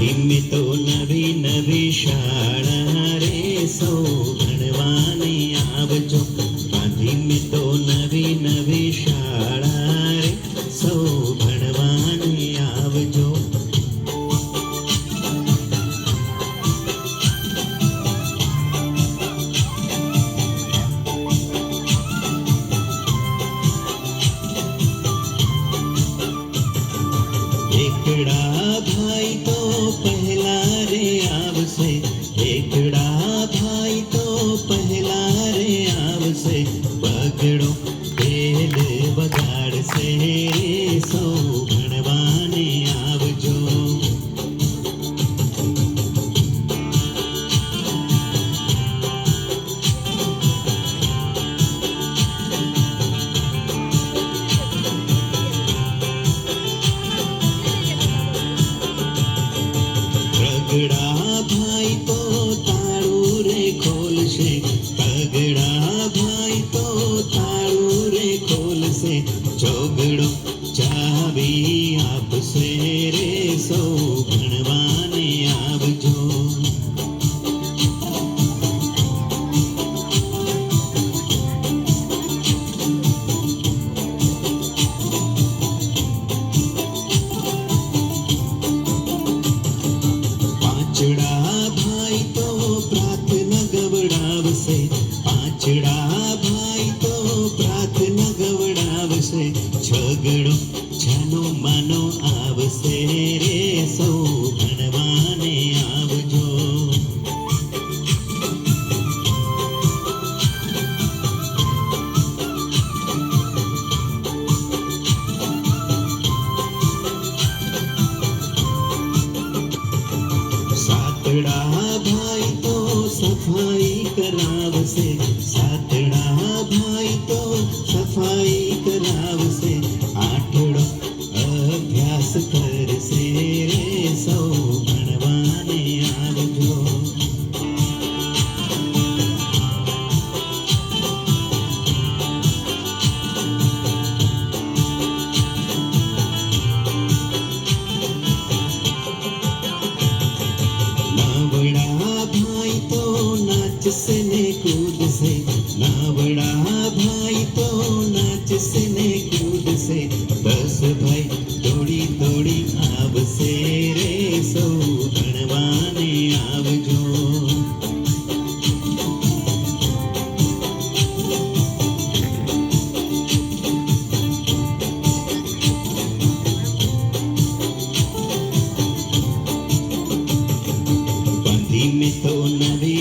ધીમે તો નવી નવી શાળા રે સૌ ભણવાને આવજો. ધીમે તો નવી નવી શાળા રે સૌ ભણવાને આવજો. એકડા ભાઈ તો પહેલા રે આવશે, એકડા ભાઈ તો પહેલા રે આવશે. બગડો બેલ વગાડશે રે સૌ ભણવાને આવજો. પગડા ભાઈ તો તાળું રે ખોલશે, પગડા ભાઈ તો તાળું રે ખોલશે. ચોગડો ચાવી આપશે રે સૌ ભણવાને આવજો. પાંચડા ભાઈ તો પ્રાર્થના ગવડાવશે, પાંચડા ભાઈ તો પ્રાર્થના ગવડાવશે. છગડો છાનો માનો આવશે રે સૌ ભણવાને આવજો. સાતડા ભાઈ તો સફાઈ કરાવશે, સાતડા ભાઈ તો સફાઈ કરાવશે. આઠડો અભ્યાસ કરશે રે સૌ ભણવાને આવજો. નવડા ભાઈ તો નાચશે ને કૂદશે, નવડા ભાઈ તો નાચશે ને કૂદશે. 10 ભાઈ દોડી દોડી આવશે રે સૌ ભણવાને આવજો. ધીમે તો નવી